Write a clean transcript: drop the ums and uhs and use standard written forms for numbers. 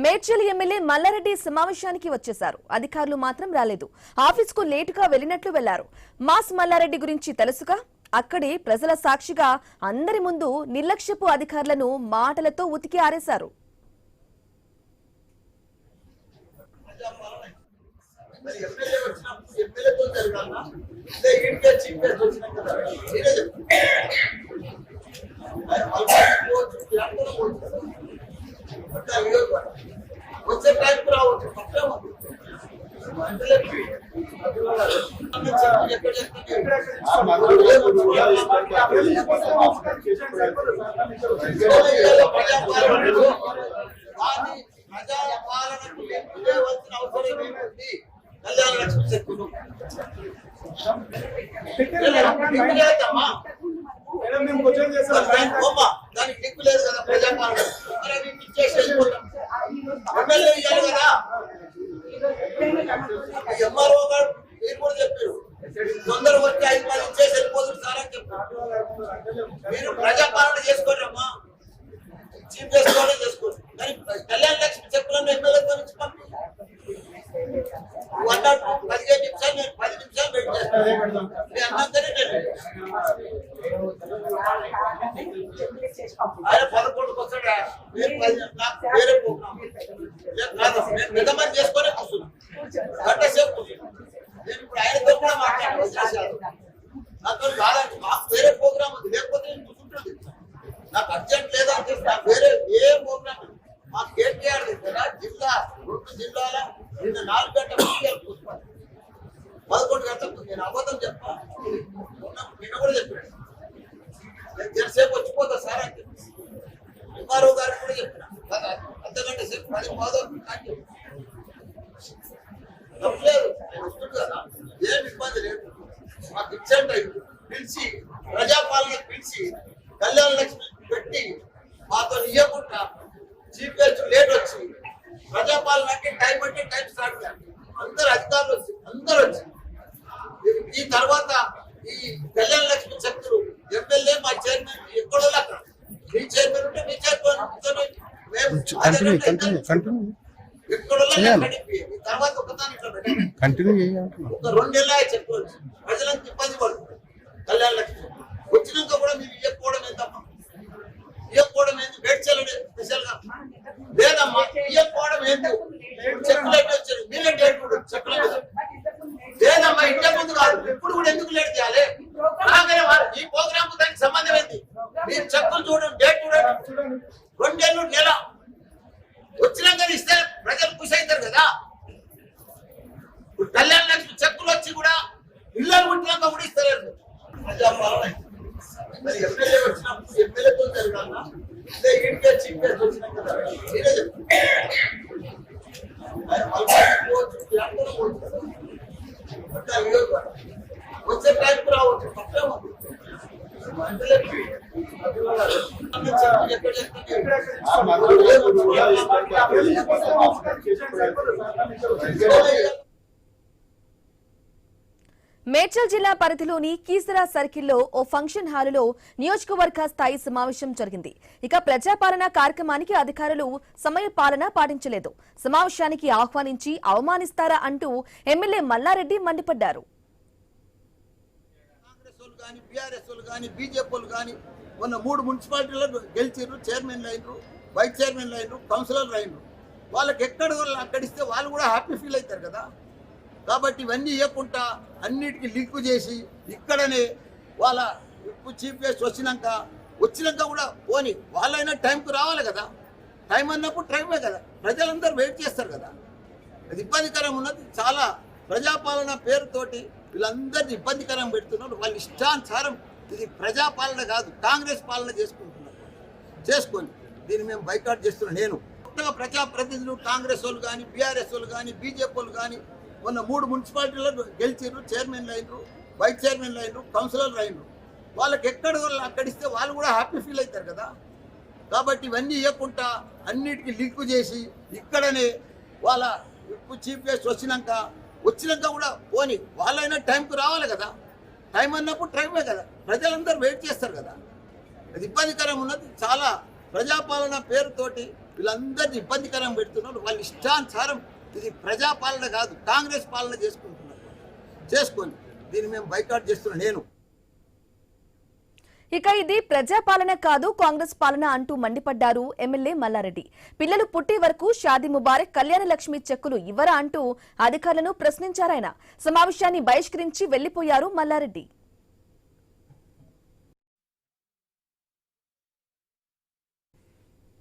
Medchal MLA Mallareddy సమావేశానికి వచ్చేశారు. అధికారులు మాత్రం రాలేదు. ఆఫీస్కు లేటుగా వెళ్లినట్లు వెళ్లారు. మాస్ మల్లారెడ్డి గురించి తెలుసుగా. అక్కడి ప్రజల సాక్షిగా అందరి ముందు నిర్లక్ష్యపు అధికారులను మాటలతో ఉతికి ఆరేశారు. వచ్చే టైంకి రావచ్చు. ప్రజాపాలనకు లేవలసిన అవసరం ఏమిటి? కళ్యాణ లక్ష్మి చెక్కులు దానికి దిక్కు లేదు కదా. ప్రజాపాలన ఇచ్చేసి వెళ్ళిపోతాం. ఎమ్మెల్యే ఇవ్వాలి కదా. ఎంఆర్ఓ గారు మీరు కూడా చెప్పారు, తొందర వచ్చి 5 మంది ఇచ్చేసి వెళ్ళిపోతుంది సార్ అని చెప్పారు. మీరు ప్రజాపాలన చేసుకోరమ్మా, చీఫ్ చేసుకోవాలని చేసుకోండి. కానీ కళ్యాణ లక్ష్మి చెప్పులను ఎమ్మెల్యేతో నుంచి పంపి 15 నిమిషాలు నేను 10 నిమిషాలు వెయిట్ చేస్తాను. నేను అన్నంతనే ఆయన 11కు వస్తాడా? వేరే ప్రోగ్రామ్ మిగమంది చేసుకొని కూర్చున్నాను. గంట సేపు కూర్చున్నాను. నేను ఇప్పుడు ఆయనతో కూడా మాట్లాడాను. నాతో కాదండి, మాకు వేరే ప్రోగ్రామ్ ఉంది, లేకపోతే నేను కూర్చుంటుంది. నాకు అర్జెంట్ లేదని చెప్పి నాకు వేరే ఏ ప్రోగ్రామ్ మాకు కేటీఆర్ దగ్గర జిల్లా 2 జిల్లాల నిన్న 4 గంటల కూర్చున్నాను. 11 గంటలకు నేను అబద్ధం చెప్తాను. నిన్న కూడా చెప్పాను, నేను ఎంతసేపు వచ్చిపోతా సార్ అని చెప్పి. ఎంఆర్ఓ గారికి కూడా చెప్పిన అర్ధగంట సేపు 10 పాదం కానీ తప్పలేదు. నేను వస్తుంది కదా, ఏం ఇబ్బంది లేదు. మాకు ఇచ్చేంట పిలిచి ప్రజాపాలన పిలిచి కళ్యాణ లక్ష్మి పెట్టి మాతో ఇవ్వకుండా చీఫ్ గెస్ట్ లేట్ వచ్చి ప్రజాపాలనకి టైం అంటే టైం స్టార్ట్ చేయాలి. అందరు అధికారులు వచ్చి అందరు వచ్చి ఈ తర్వాత ఈ కళ్యాణ లక్ష్మి చెక్కులు ఎమ్మెల్యే మా చైర్మన్ ఎక్కడో అక్కడ మీ చైర్మన్ ఉంటే మీ చైర్మన్ ఎక్కడో తర్వాత ఒకదాని ఒక 2 నెలలు చెప్పుకోవచ్చు. ప్రజలంతా ఇబ్బంది పడుతుంది. కళ్యాణ లక్ష్మి వచ్చినాక కూడా మీరు ఇవ్వకపోవడం ఏంటమ్మా? ఇవ్వకపోవడం ఏంటి? మేడ్చల్ స్పెషల్ గా లేదమ్మా, ఇవ్వకపోవడం ఏంటి? చెక్కులు ఎట్టి వచ్చారు, మీరే డేట్ కూడా చెక్కులు లేదమ్మా. ఇంటే ముందు కాదు, ఇప్పుడు కూడా ఎందుకు లేట్ చేయాలి? ఈ ప్రోగ్రామ్ దానికి సంబంధం ఏంటి? మీరు చెక్కులు చూడండి, డేట్ చూడండి. 2 నెలలు నెల వచ్చినాక ఇస్తే ప్రజలు ఖుషి అవుతారు కదా. ఇప్పుడు కళ్యాణ లక్ష్మి చెక్కులు వచ్చి కూడా ఇళ్ళలు పుట్టినాక కూడా ఇస్తలేరు. ప్రజాపాలన ఎమ్మెల్యే వచ్చినప్పుడు ఎమ్మెల్యేతో జరగాలన్నా ఇంటికే చీఫ్ గెస్ట్ వచ్చినాం కదా. మీరే వచ్చే టైంకి రావచ్చు. మేడ్చల్ జిల్లా పరిధిలోని కీసరా సర్కిల్లో ఓ ఫంక్షన్ హాలులో నియోజకవర్గ స్థాయి సమావేశం జరిగింది. ఇక ప్రజాపాలన కార్యక్రమానికి అధికారులు సమయ పాలన పాటించలేదు. సమావేశానికి ఆహ్వానించి అవమానిస్తారా అంటూ ఎమ్మెల్యే మల్లారెడ్డి మండిపడ్డారు. మొన్న 3 మున్సిపాలిటీలో గెలిచారు. చైర్మన్లు అయినరు, వైస్ చైర్మన్లు అయినరు, కౌన్సిలర్లు అయినరు. వాళ్ళకి ఎక్కడ అక్కడిస్తే వాళ్ళు కూడా హ్యాపీ ఫీల్ అవుతారు కదా. కాబట్టి ఇవన్నీ ఇవ్వకుండా అన్నిటికీ లింకు చేసి ఇక్కడనే వాళ్ళ చీఫ్ గెస్ట్ వచ్చినాక కూడా పోని వాళ్ళైనా టైంకు రావాలి కదా. టైం అన్నప్పుడు టైమే కదా, ప్రజలందరూ వెయిట్ చేస్తారు కదా. అది ఇబ్బందికరం ఉన్నది. చాలా ప్రజాపాలన పేరుతోటి వీళ్ళందరినీ ఇబ్బందికరం పెడుతున్నారు. వాళ్ళ ఇష్టానుసారం ఇది ప్రజాపాలన కాదు, కాంగ్రెస్ పాలన చేసుకొని దీన్ని మేము బైకాట్ చేస్తున్నాం. నేను కొత్తగా ప్రజాప్రతినిధులు కాంగ్రెస్ వాళ్ళు కానీ, బీఆర్ఎస్ వాళ్ళు కానీ, బీజేపీ వాళ్ళు కానీ మొన్న 3 మున్సిపాలిటీలో గెలిచారు. చైర్మన్లు అయినరు, వైస్ చైర్మన్లు అయినరు, కౌన్సిలర్లు అయినరు. వాళ్ళకి ఎక్కడ అక్కడిస్తే వాళ్ళు కూడా హ్యాపీ ఫీల్ అవుతారు కదా. కాబట్టి ఇవన్నీ ఇవ్వకుండా అన్నిటికీ లింకు చేసి ఇక్కడనే వాళ్ళ చీఫ్ గెస్ట్ వచ్చినాక కూడా పోని వాళ్ళైనా టైంకు రావాలి కదా. టైం అన్నప్పుడు టైమే కదా, ప్రజలందరూ వెయిట్ చేస్తారు కదా. అది ఇబ్బందికరం ఉన్నది. చాలా ప్రజాపాలన పేరుతోటి వీళ్ళందరినీ ఇబ్బందికరం పెడుతున్నారు. వాళ్ళ ఇష్టానుసారం ఇది ప్రజాపాలన కాదు, కాంగ్రెస్ పాలన చేసుకుంటున్నారు. చేసుకొని దీన్ని మేము బైకాట్ చేస్తున్నాం. నేను ఇక ఇది ప్రజాపాలన కాదు కాంగ్రెస్ పాలన అంటూ మండిపడ్డారు ఎమ్మెల్యే మల్లారెడ్డి. పిల్లలు పుట్టే వరకు షాదీ ముబారక్, కళ్యాణ లక్ష్మి చెక్కులు ఇవ్వరా అంటూ అధికారులను ప్రశ్నించారాయన. సమావేశాన్ని బహిష్కరించి వెళ్లిపోయారు మల్లారెడ్డి.